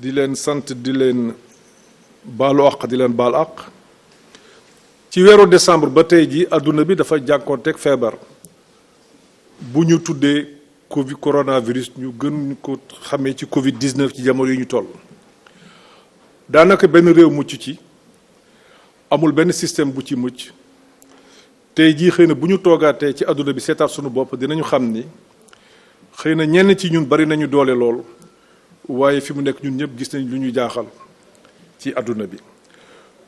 di leen sant di leen baalu àq di leen baal àq ci weeru décembre ba tey ji adduna bi dafa jànkoonteeg feebar bu ñu tuddee Covid coronavirus ñu gën ko xamee ci Covid 19 ci jamono yi ñu toll. daanaka benn réew mucc ci amul benn système bu ci mucc tey jii xëy na bu ñu toogaatee ci adduna bi seetaat sunu bopp dinañu xam ni xëy na ñenn ci ñun bari nañu doole lool waaye fi mu nekk ñun ñëpp gis nañ lu ñu jaaxal ci adduna bi.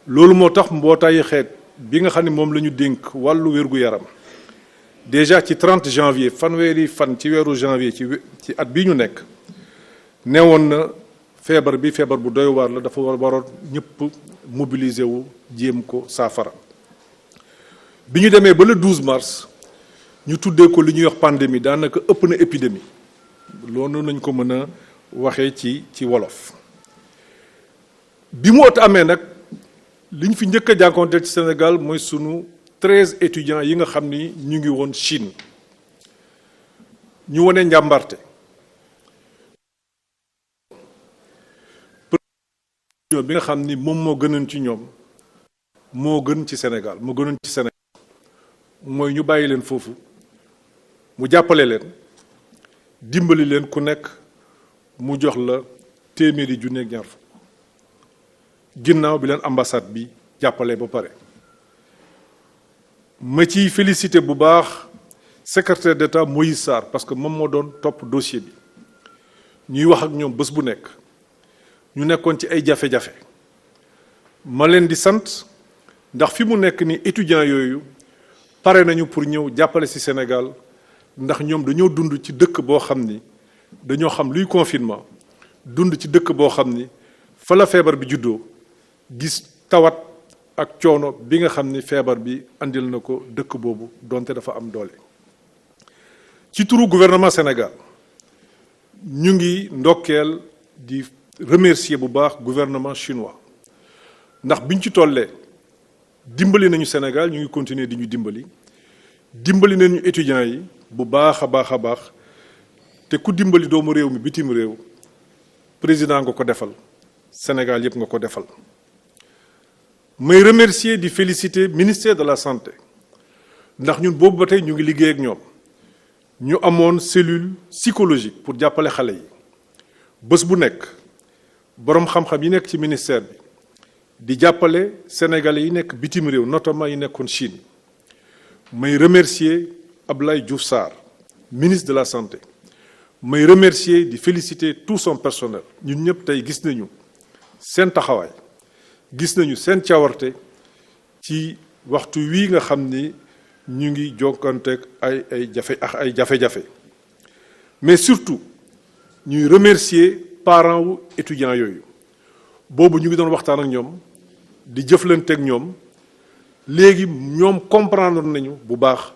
loolu moo tax mbootaayu xeet bi nga xam ne moom la ñu dénk wàllu wér-gu-yaram déjà ci 30 janvier fanweeri fan ci weeru janvier ci at bii ñu nekk neewoon na feebar bi feebar bu doy waar la dafa waroon ñëpp mobiliser wu jéem ko saafara. bi ñu demee ba le 12 mars ñu tuddee ko li ñuy wax pandémie daanaka ëpp na épidémie loolu nañ ko mën a waxee ci wolof. bi mu ot amee nag li ñu fi njëkk a jànkonteel ci Sénégal mooy sunu 13 étudiants yi nga xam ni ñu ngi woon Chine ñu wane njàmbarte. bi nga xam ni moom moo gënoon ci ñoom moo gën ci Sénégal moo gënoon ci Sénégal mooy ñu bàyyi leen foofu mu jàppale leen dimbali leen ku nekk mu jox la téeméeri junni ak ñaar fukk ginnaaw bi leen ambassade bi jàppale ba pare. ma ciy félicité bu baax secrétaire d'État Moïse Sarr parce que moom moo doon topp dossier bi ñuy wax ak ñoom bés bu nekk ñu nekkoon ci ay jafe-jafe ma leen di sant ndax fi mu nekk ni étudiants yooyu pare nañu pour ñëw jàppale ci Sénégal ndax ñoom dañoo dund ci dëkk boo xam ni dañoo xam luy confinement dund ci dëkk boo xam ni fa la feebar bi juddoo gis tawat ak coono bi nga xam ni feebar bi andil na ko dëkk boobu donte dafa am doole. ci turu gouvernement Sénégal ñu ngi ndokkeel di remercier bu baax gouvernement chinois ndax biñ ci tollee dimbali nañu Sénégal ñu ngi continuer di ñu dimbali nañu étudiants yi bu baax a baax a baax te ku dimbali doomu réew mi bitim réew président nga ko defal Sénégal yëpp nga ko defal. may remercier di féliciter ministère de la santé ndax ñun boobu ba tey ñu ngi liggéey ak ñoom ñu amoon cellule psychologique pour jàppale xale yi bés bu nekk boroom xam-xam yi nekk ci ministère bi di jàppale sénégalais yi nekk bitim réew notamment yi nekkoon Chine. may remercier Abdoulaye Diouf Sarr ministre de la santé may remercier di féliciter tout son personnel ñun ñëpp tey gis nañu seen taxawaay. gis nañu seen cawarte ci waxtu wii nga xam ni ñu ngi jokkanteeg ay jafe-jafe mais surtout ñuy remercier parents wu étudiants yooyu boobu ñu ngi doon waxtaan ak ñoom di jëflanteeg ñoom léegi ñoom comprendre nañu bu baax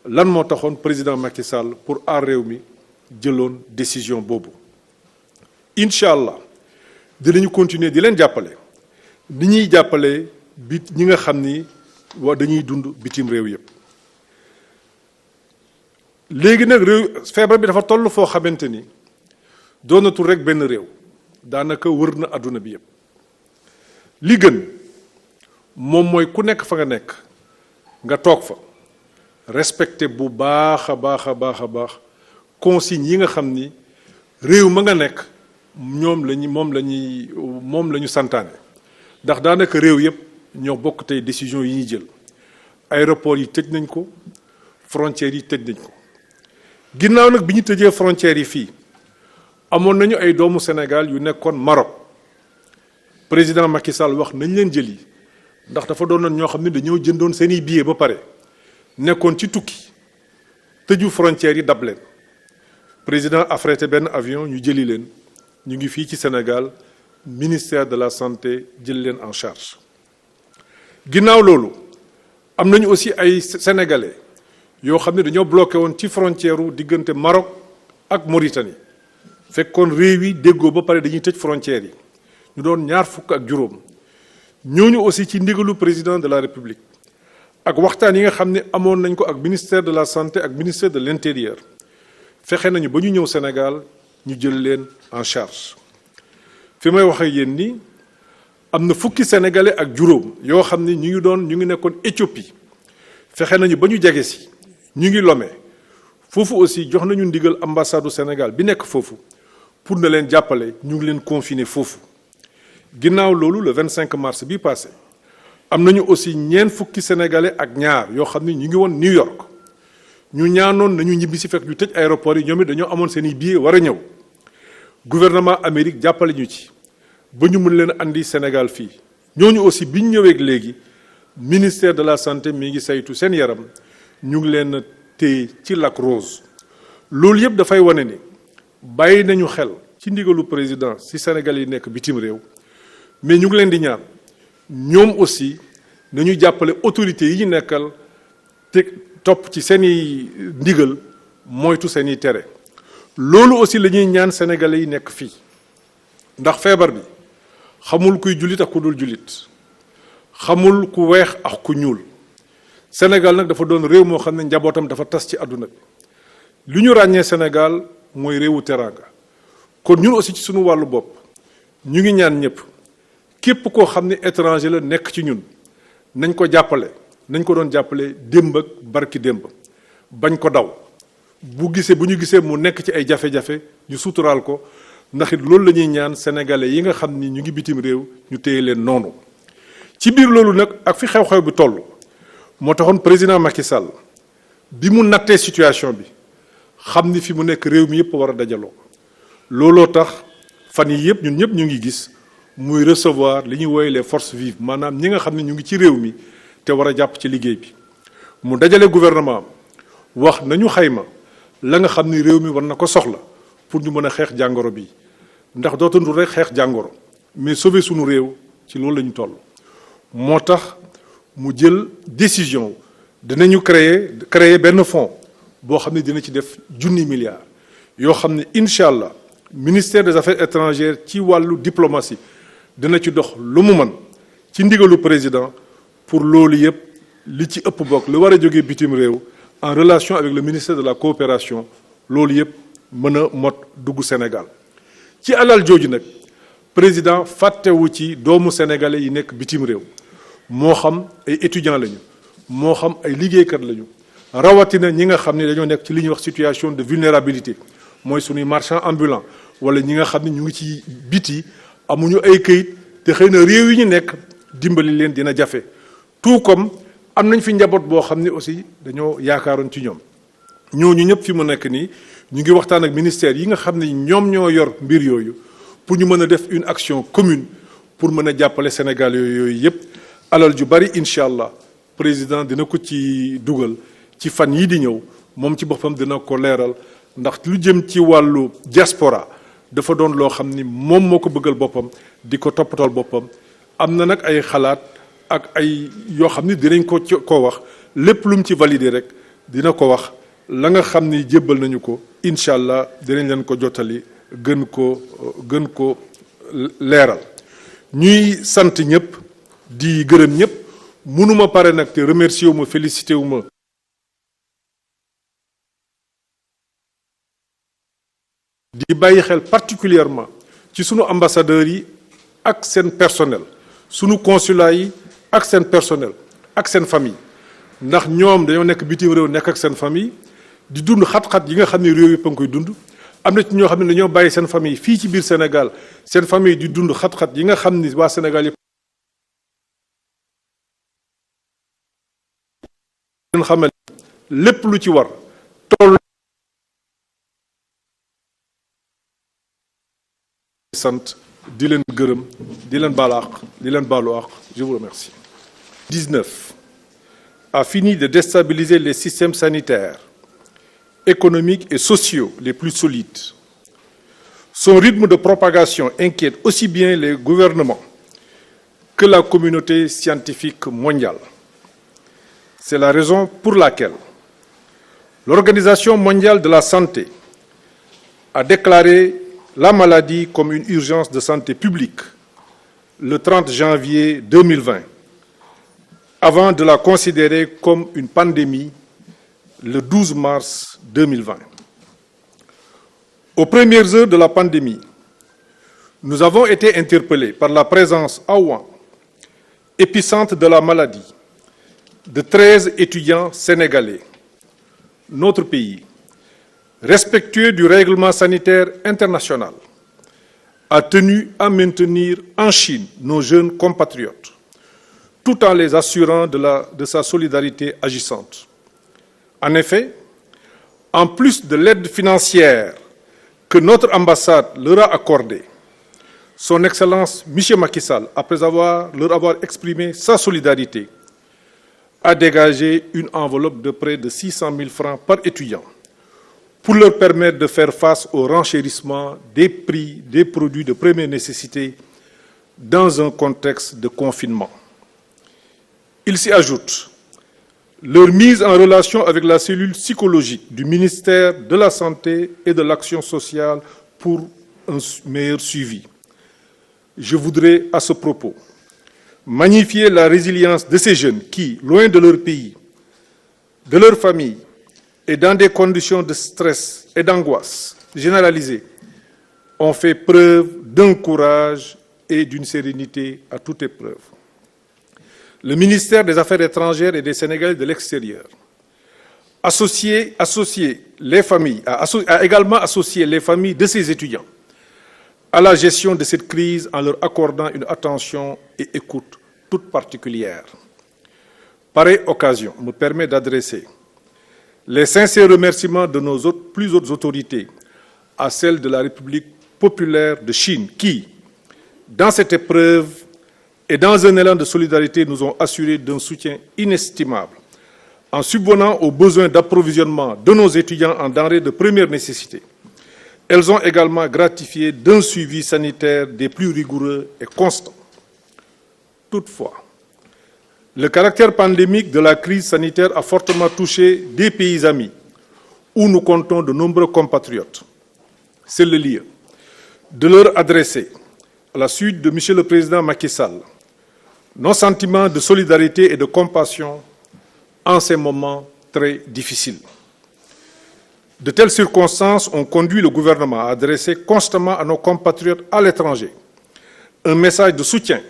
lan moo taxoon président Macky Sall pour aar réew mi jëloon décision boobu. incha allah dinañu continuer di leen jàppale. ni ñuy jàppale ñi nga xam ni dañuy dund bitim réew yëpp léegi nag réew feebar bi dafa toll foo xamante ni doonatul rek benn réew daanaka wër na àdduna bi yëpp li gën moom mooy ku nekk fa nga nekk nga toog fa respecté bu baax a baax consignes yi nga xam ni réew ma nga nekk moom la ñu santaane. ndax daanaka réew yëpp ñoo bokk tey décision yi ñuy jël aéroport yi tëj nañ ko frontières yi tëj nañ ko ginnaaw nag bi ñu tëjee frontières yi fii amoon nañu ay doomu Sénégal yu nekkoon Maroc président Macky Sall wax nañ leen jëli ndax dafa doonoon ñoo xam ne dañoo jëndoon seeni billet ba pare nekkoon ci tukki tëju frontières yi dab leen président affrété benn avion ñu jëli leen ñu ngi fii ci Sénégal. ministère de la santé jël leen en charge ginnaaw loolu am nañu aussi ay sénégalais yoo xam ne dañoo bloqué woon ci frontière u diggante Maroc ak Mauritanie fekkoon réew yi déggoo ba pare dañuy tëj frontières yi ñu doon 25 ñooñu aussi ci ndigalu président de la République ak waxtaan yi nga xam ne amoon nañ ko ak ministère de la santé ak ministère de l'intérieur fexe nañu ba ñu ñëw Sénégal ñu jël leen en charge fi may wax ak yéen ni am na fukki sénégalais ak juróom yoo xam ni ñu ngi nekkoon Éthiopie fexe nañu ba ñu jege si ñu ngi Lomé foofu aussi jox nañu ndigal ambassade du Sénégal bi nekk foofu pour na leen jàppale ñu ngi leen confiner foofu. ginnaaw loolu le 25 mars bi passé am nañu aussi ñeent fukki sénégalais ak ñaar yoo xam ni ñu ngi woon New York ñu ñaanoon nañu ñibbi si fekk ñu tëj aéroport yi ñoom it dañoo amoon seen i billets war a ñëw gouvernement Amérique jàppale ñu ci ba ñu mën leen andi Sénégal fii ñooñu aussi bi ñu ñëweeg léegi ministère de la santé mi ngi saytu seen yaram ñu ngi leen téye ci Lac Rose loolu yëpp dafay wane ni bàyyi nañu xel ci ndigalu président si Sénégal yi nekk bitim réew mais ñu ngi leen di ñaan ñoom aussi nañu jàppale autorités yi ñu nekkal te topp ci seeni ndigal moytu seeni tere loolu aussi la ñuy ñaan sénégalais yi nekk fii ndax feebar bi xamul kuy jullit ak ku dul jullit xamul ku weex ak ku ñuul Sénégal nag dafa doon réew moo xam ne njabootam dafa tas ci àdduna bi lu ñu ràññee Sénégal mooy réewu teraanga kon ñun aussi ci suñu wàllu bopp ñu ngi ñaan ñëpp képp koo xam ne étranger la nekk ci ñun nañ ko jàppale nañ ko doon jàppale démb ak barki démb bañ ko daw bu ñu gisee mu nekk ci ay jafe-jafe ñu suturaal ko ndax it loolu la ñuy ñaan sénégalais yi nga xam ni ñu ngi bitim réew ñu téye leen noonu ci biir loolu nag ak fi xew-xew bi toll moo taxoon président Macky Sall bi mu nattee situation bi xam ni fi mu nekk réew mi yëpp war a dajaloo looloo tax fan yi yëpp ñun ñëpp ñu ngi gis muy recevoir li ñuy woowee les forces vives maanaam ñi nga xam ne ñu ngi ci réew mi te war a jàpp ci liggéey bi mu dajale gouvernement am wax nañu xayma la nga xam ni réew mi war na ko soxla pour ñu mën a xeex jàngoro bi ndax dootul rek xeex jàngoro mais sauver sunu réew ci loolu la ñu toll. moo tax mu jël décision dinañu créer benn fonds boo xam ne dina ci def 1,000 milliards yoo xam ne incha allah ministère des affaires étrangères ci wàllu diplomatie dina ci dox lu mu mën ci ndigalu président pour loolu yëpp li ci ëpp bokk li war a jógee bitim réew en relation avec le ministère de la coopération loolu yëpp mën a mot dugg Sénégal ci alal jooju nag président fàttewu ci doomu sénégalais yi nekk bitim réew moo xam ay étudiants lañu moo xam ay liggéeykat lañu rawatina ñi nga xam ne dañoo nekk ci li ñuy wax situation de vulnérabilité mooy suñuy marchand ambulant wala ñi nga xam ne ñu ngi ci biti amuñu ay këyit te xëy na réew yi ñu nekk dimbali leen dina jafe tout comme am nañ fi njaboot boo xam ne aussi dañoo yaakaaroon ci ñoom ñooñu ñëpp fi mu nekk nii ñu ngi waxtaan ak ministère yi nga xam ne ñoom ñoo yor mbir yooyu pour ñu mën a def une action commune pour mën a jàppale Sénégal yooyu yëpp alal ju bari incha allah président dina ko ci dugal ci fan yii di ñëw moom ci boppam dina ko leeral ndax lu jëm ci wàllu diaspora dafa doon loo xam ni moom moo ko bëggal boppam di ko toppatool boppam am na nag ay xalaat ak ay yoo xam ni dinañ ko wax lépp lu mu ci valider rek dina ko wax la nga xam ni jébbal nañu ko incha allah dinañ leen ko jottali gën ko leeral ñuy sant ñëpp di gërëm ñëpp mënuma pare nag te remercier wu ma félicité wu ma di bàyyi xel particulièrement ci sunu ambassadeurs yi ak seen personnel sunu consulat yi ak seen personnel ak seen famille ndax ñoom dañoo nekk bitim réew nekk ak seen famille di dund xat-xat yi nga xam ne réew yëpp a ngi koy dund am na ci ñoo xam ne dañoo bàyyi seen famille fii ci biir Sénégal seen famille di dund xat-xat yi nga xam ni waa Sénégal yëpp leen xamal lépp lu ci war toll sant di leen gërëm di leen baalu àq di leen baalu àq je vous remercie. 19 a fini de déstabiliser les systèmes sanitaires, économiques et sociaux les plus solides. Son rythme de propagation inquiète aussi bien les gouvernements que la communauté scientifique mondiale. C'est la raison pour laquelle l'Organisation mondiale de la santé a déclaré la maladie comme une urgence de santé publique le 30 janvier 2020, avant de la considérer comme une pandémie le 12 mars 2020. Aux premières heures de la pandémie, Nous avons été interpellés par la présence à Ouan, épicentre de la maladie, de 13 étudiants sénégalais. Notre pays, respectueux du règlement sanitaire international, a tenu à maintenir en Chine nos jeunes compatriotes, tout en les assurant de sa solidarité agissante. En effet, en plus de l'aide financière que notre ambassade leur a accordée, Son Excellence M. Macky Sall, après leur avoir exprimé sa solidarité, a dégagé une enveloppe de près de 600 000 francs par étudiant pour leur permettre de faire face au renchérissement des prix des produits de première nécessité dans un contexte de confinement. Il s'y ajoute leur mise en relation avec la cellule psychologique du ministère de la Santé et de l'Action sociale pour un meilleur suivi. Je voudrais, à ce propos, magnifier la résilience de ces jeunes qui, loin de leur pays, de leur famille, et dans des conditions de stress et d'angoisse généralisées, ont fait preuve d'un courage et d'une sérénité à toute épreuve. Le ministère des Affaires étrangères et des Sénégalais de l'extérieur a également associé les familles de ces étudiants à la gestion de cette crise en leur accordant une attention et écoute toute particulière. Pareille occasion me permet d'adresser les sincères remerciements de nos plus hautes autorités à celles de la République populaire de Chine qui, dans cette épreuve et dans un élan de solidarité, nous ont assuré d'un soutien inestimable en subvenant aux besoins d'approvisionnement de nos étudiants en denrées de première nécessité. Elles ont également gratifié d'un suivi sanitaire des plus rigoureux et constants. Toutefois, le caractère pandémique de la crise sanitaire a fortement touché des pays amis où nous comptons de nombreux compatriotes. C'est le lieu de leur adresser, à la suite de M. le Président Macky Sall, nos sentiments de solidarité et de compassion en ces moments très difficiles. De telles circonstances ont conduit le gouvernement à adresser constamment à nos compatriotes à l'étranger un message de soutien,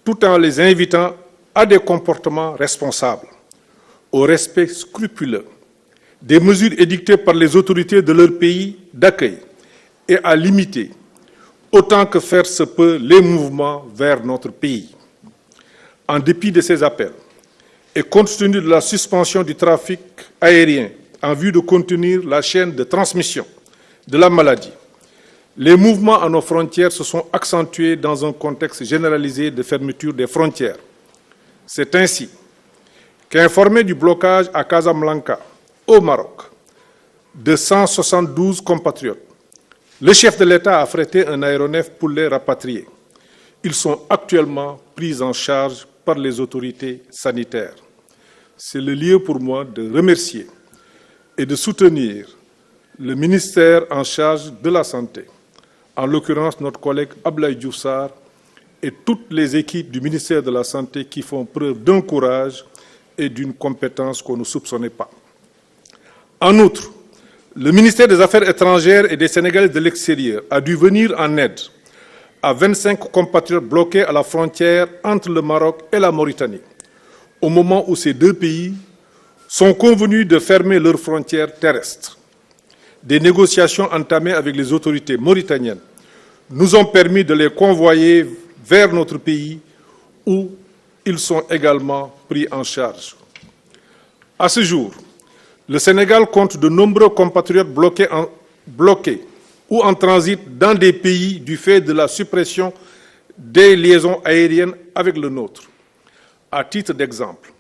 tout en les invitant à des comportements responsables, au respect scrupuleux des mesures édictées par les autorités de leur pays d'accueil et à limiter, autant que faire se peut, les mouvements vers notre pays. En dépit de ces appels, et compte tenu de la suspension du trafic aérien en vue de contenir la chaîne de transmission de la maladie, les mouvements à nos frontières se sont accentués dans un contexte généralisé de fermeture des frontières. C'est ainsi qu'informé du blocage à Casablanca, au Maroc, de 172 compatriotes, le chef de l'État a affrété un aéronef pour les rapatrier. Ils sont actuellement pris en charge par les autorités sanitaires. C'est le lieu pour moi de remercier et de soutenir le ministère en charge de la Santé, en l'occurrence notre collègue Abdoulaye Diouf Sarr et toutes les équipes du ministère de la Santé qui font preuve d'un courage et d'une compétence qu'on ne soupçonnait pas. En outre, le ministère des Affaires étrangères et des Sénégalais de l'extérieur a dû venir en aide à 25 compatriotes bloqués à la frontière entre le Maroc et la Mauritanie, au moment où ces deux pays sont convenus de fermer leurs frontières terrestres. Des négociations entamées avec les autorités mauritaniennes nous ont permis de les convoyer vers notre pays où ils sont également pris en charge. À ce jour, le Sénégal compte de nombreux compatriotes bloqués ou en transit dans des pays du fait de la suppression des liaisons aériennes avec le nôtre. À titre d'exemple,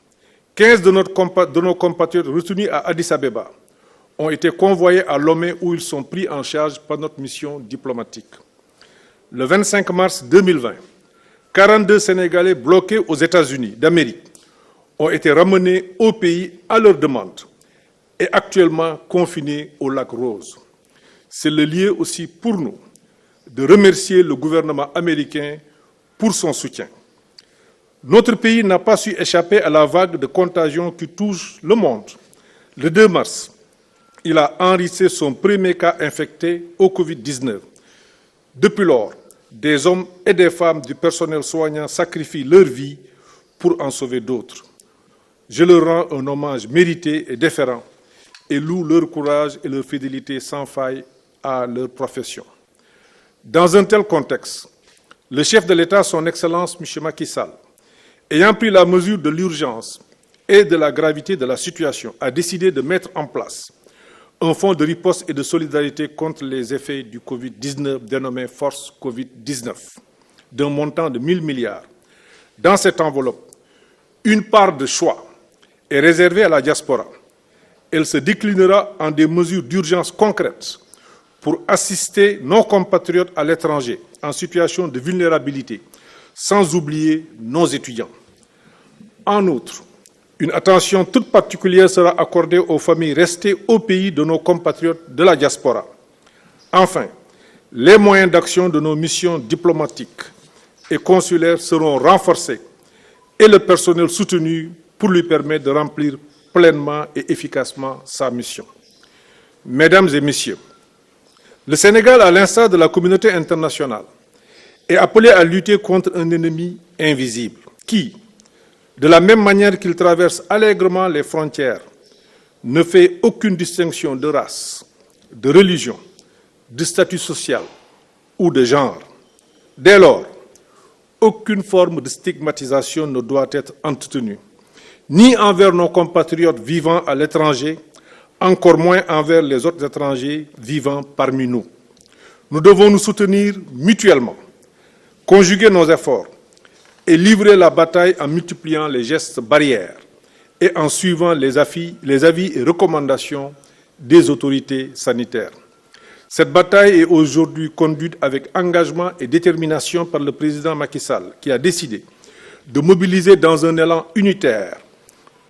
15 de nos compatriotes retenus à Addis Abeba ont été convoyés à Lomé où ils sont pris en charge par notre mission diplomatique. Le 25 mars 2020, 42 Sénégalais bloqués aux États-Unis d'Amérique ont été ramenés au pays à leur demande et actuellement confinés au lac Rose. C'est le lieu aussi pour nous de remercier le gouvernement américain pour son soutien. Notre pays n'a pas su échapper à la vague de contagion qui touche le monde. Le 2 mars, il a enregistré son premier cas infecté au Covid-19. Depuis lors, des hommes et des femmes du personnel soignant sacrifient leur vie pour en sauver d'autres. Je leur rends un hommage mérité et déférent et loue leur courage et leur fidélité sans faille à leur profession. Dans un tel contexte, le chef de l'État, son Excellence M. Macky Sall, ayant pris la mesure de l'urgence et de la gravité de la situation, a décidé de mettre en place un fonds de riposte et de solidarité contre les effets du Covid-19 dénommé Force Covid-19 d'un montant de 1 000 milliards. Dans cette enveloppe, une part de choix est réservée à la diaspora. Elle se déclinera en des mesures d'urgence concrètes pour assister nos compatriotes à l'étranger en situation de vulnérabilité, sans oublier nos étudiants. En outre, une attention toute particulière sera accordée aux familles restées au pays de nos compatriotes de la diaspora. Enfin, les moyens d'action de nos missions diplomatiques et consulaires seront renforcés et le personnel soutenu pour lui permettre de remplir pleinement et efficacement sa mission. Mesdames et messieurs, le Sénégal, à l'instar de la communauté internationale, est appelé à lutter contre un ennemi invisible qui, de la même manière qu'il traverse allègrement les frontières, ne fait aucune distinction de race, de religion, de statut social ou de genre. Dès lors, aucune forme de stigmatisation ne doit être entretenue, ni envers nos compatriotes vivant à l'étranger, encore moins envers les autres étrangers vivant parmi nous. Nous devons nous soutenir mutuellement, conjuguer nos efforts et livrer la bataille en multipliant les gestes barrières et en suivant les avis et recommandations des autorités sanitaires. Cette bataille est aujourd'hui conduite avec engagement et détermination par le président Macky Sall, qui a décidé de mobiliser dans un élan unitaire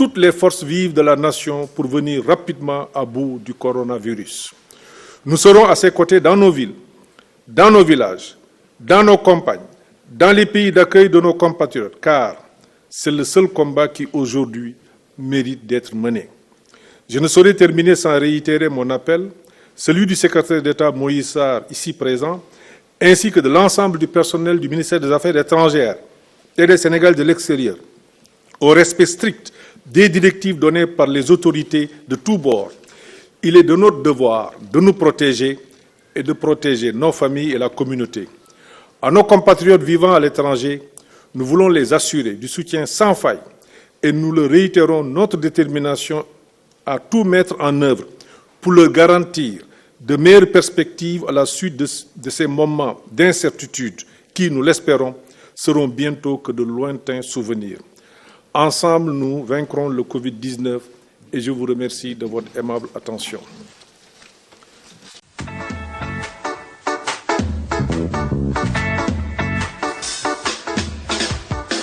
toutes les forces vives de la nation pour venir rapidement à bout du coronavirus. Nous serons à ses côtés dans nos villes, dans nos villages, dans nos campagnes, dans les pays d'accueil de nos compatriotes, car c'est le seul combat qui aujourd'hui mérite d'être mené. Je ne saurais terminer sans réitérer mon appel, celui du secrétaire d'État Moïse Sarr, ici présent, ainsi que de l'ensemble du personnel du ministère des Affaires étrangères et des Sénégal de l'extérieur, au respect strict des directives données par les autorités de tous bords. Il est de notre devoir de nous protéger et de protéger nos familles et la communauté. À nos compatriotes vivant à l'étranger, nous voulons les assurer du soutien sans faille et nous leur réitérons notre détermination à tout mettre en œuvre pour leur garantir de meilleures perspectives à la suite de ces moments d'incertitude qui, nous l'espérons, seront bientôt que de lointains souvenirs. Ensemble, nous vaincrons le Covid-19 et je vous remercie de votre aimable attention.